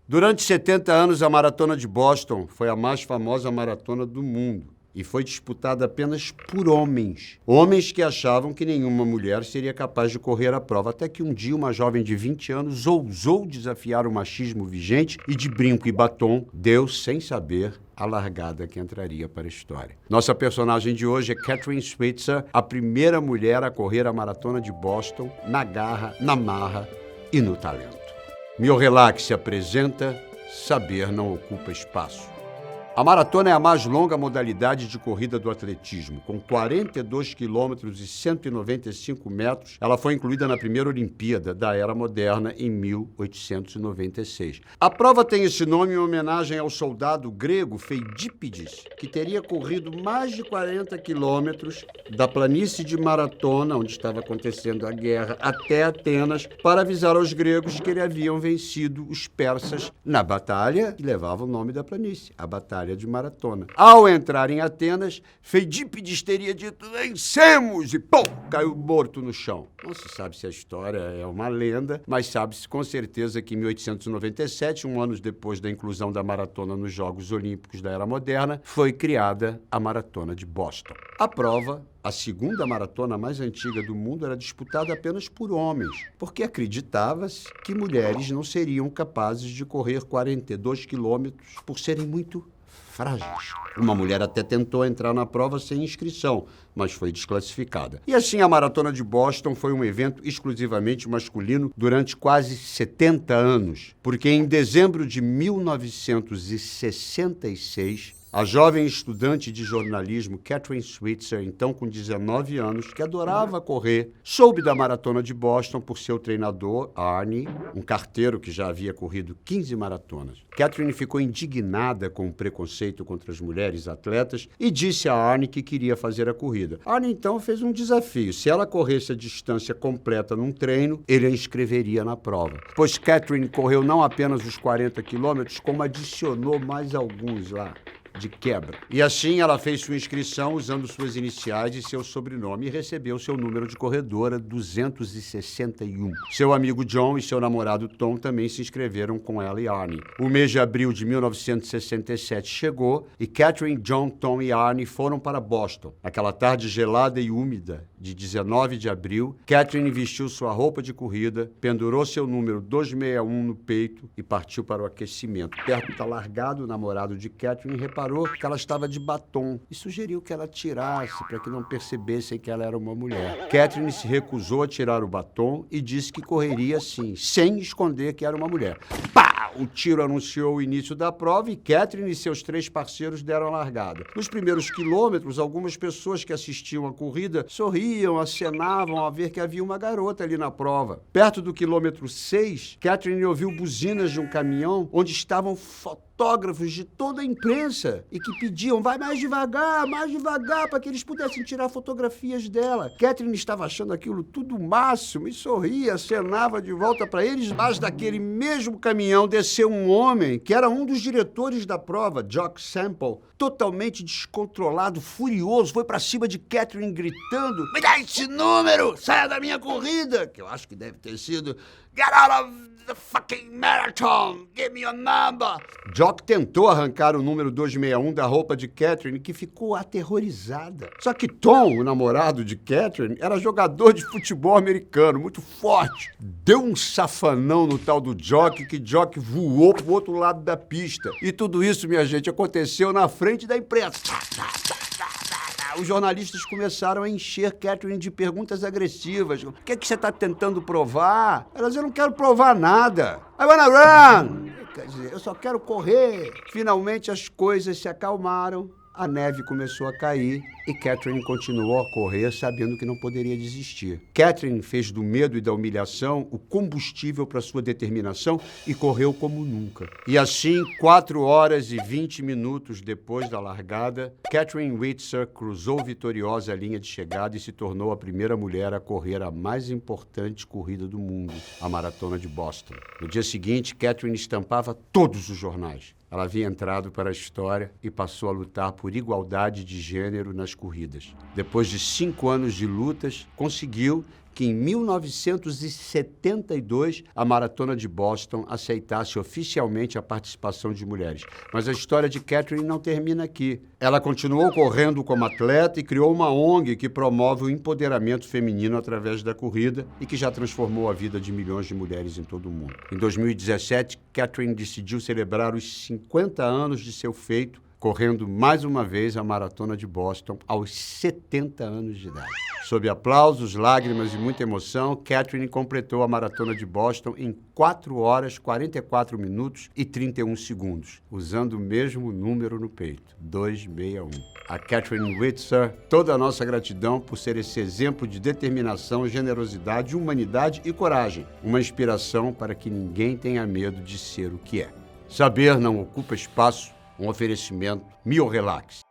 Durante 70 anos, a Maratona de Boston foi a mais famosa maratona do mundo e foi disputada apenas por homens. Homens que achavam que nenhuma mulher seria capaz de correr a prova, até que um dia uma jovem de 20 anos ousou desafiar o machismo vigente e de brinco e batom deu, sem saber, a largada que entraria para a história. Nossa personagem de hoje é Kathrine Switzer, a primeira mulher a correr a Maratona de Boston na garra, na marra e no talento. Mio Relax se apresenta, saber não ocupa espaço. A maratona é a mais longa modalidade de corrida do atletismo. Com 42 quilômetros e 195 metros, ela foi incluída na primeira Olimpíada da Era Moderna em 1896. A prova tem esse nome em homenagem ao soldado grego Feidípides, que teria corrido mais de 40 quilômetros da planície de Maratona, onde estava acontecendo a guerra, até Atenas, para avisar aos gregos que eles haviam vencido os persas na batalha que levava o nome da planície, a Batalha de Maratona. Ao entrar em Atenas, Feidípides teria dito: vencemos! E pum! Caiu morto no chão. Não se sabe se a história é uma lenda, mas sabe-se com certeza que em 1897, um ano depois da inclusão da maratona nos Jogos Olímpicos da Era Moderna, foi criada a Maratona de Boston. A prova, a segunda maratona mais antiga do mundo, era disputada apenas por homens, porque acreditava-se que mulheres não seriam capazes de correr 42 quilômetros por serem muito frágeis. Uma mulher até tentou entrar na prova sem inscrição, mas foi desclassificada. E assim a Maratona de Boston foi um evento exclusivamente masculino durante quase 70 anos, porque em dezembro de 1966, a jovem estudante de jornalismo Kathrine Switzer, então com 19 anos, que adorava correr, soube da Maratona de Boston por seu treinador, Arnie, um carteiro que já havia corrido 15 maratonas. Kathrine ficou indignada com o preconceito contra as mulheres atletas e disse a Arnie que queria fazer a corrida. Arnie então fez um desafio. Se ela corresse a distância completa num treino, ele a inscreveria na prova. Pois Kathrine correu não apenas os 40 quilômetros, como adicionou mais alguns lá, de quebra. E assim ela fez sua inscrição usando suas iniciais e seu sobrenome e recebeu seu número de corredora 261. Seu amigo John e seu namorado Tom também se inscreveram com ela e Arnie. O mês de abril de 1967 chegou e Kathrine, John, Tom e Arnie foram para Boston. Naquela tarde gelada e úmida de 19 de abril, Kathrine vestiu sua roupa de corrida, pendurou seu número 261 no peito e partiu para o aquecimento. Perto da largada, o namorado de Kathrine reparou que ela estava de batom e sugeriu que ela tirasse para que não percebessem que ela era uma mulher. Kathrine se recusou a tirar o batom e disse que correria sim, sem esconder que era uma mulher. Pá! O tiro anunciou o início da prova e Kathrine e seus 3 parceiros deram a largada. Nos primeiros quilômetros, algumas pessoas que assistiam à corrida sorriam, acenavam ao ver que havia uma garota ali na prova. Perto do quilômetro 6, Kathrine ouviu buzinas de um caminhão onde estavam fotógrafos de toda a imprensa e que pediam: vai mais devagar, para que eles pudessem tirar fotografias dela. Kathrine estava achando aquilo tudo o máximo e sorria, acenava de volta para eles, mas daquele mesmo caminhão desceu um homem que era um dos diretores da prova, Jock Sample, totalmente descontrolado, furioso, foi para cima de Kathrine gritando: me dá esse número, saia da minha corrida, que eu acho que deve ter sido get out of the fucking marathon, give me your number. Jock tentou arrancar o número 261 da roupa de Kathrine, que ficou aterrorizada. Só que Tom, o namorado de Kathrine, era jogador de futebol americano, muito forte. Deu um safanão no tal do Jock, que Jock voou pro outro lado da pista. E tudo isso, minha gente, aconteceu na frente da imprensa. Os jornalistas começaram a encher Kathrine de perguntas agressivas. O que é que você está tentando provar? Ela disse: eu não quero provar nada. I wanna run! Quer dizer, eu só quero correr. Finalmente as coisas se acalmaram. A neve começou a cair e Kathrine continuou a correr, sabendo que não poderia desistir. Kathrine fez do medo e da humilhação o combustível para sua determinação e correu como nunca. E assim, 4 horas e 20 minutos depois da largada, Kathrine Switzer cruzou vitoriosa a linha de chegada e se tornou a primeira mulher a correr a mais importante corrida do mundo, a Maratona de Boston. No dia seguinte, Kathrine estampava todos os jornais. Ela havia entrado para a história e passou a lutar por igualdade de gênero nas corridas. Depois de 5 anos de lutas, conseguiu que em 1972 a Maratona de Boston aceitasse oficialmente a participação de mulheres. Mas a história de Katherine não termina aqui. Ela continuou correndo como atleta e criou uma ONG que promove o empoderamento feminino através da corrida e que já transformou a vida de milhões de mulheres em todo o mundo. Em 2017, Katherine decidiu celebrar os 50 anos de seu feito, correndo mais uma vez a Maratona de Boston aos 70 anos de idade. Sob aplausos, lágrimas e muita emoção, Katherine completou a Maratona de Boston em 4 horas, 44 minutos e 31 segundos, usando o mesmo número no peito, 261. A Katherine Switzer, toda a nossa gratidão por ser esse exemplo de determinação, generosidade, humanidade e coragem. Uma inspiração para que ninguém tenha medo de ser o que é. Saber não ocupa espaço. Um oferecimento Mio Relax.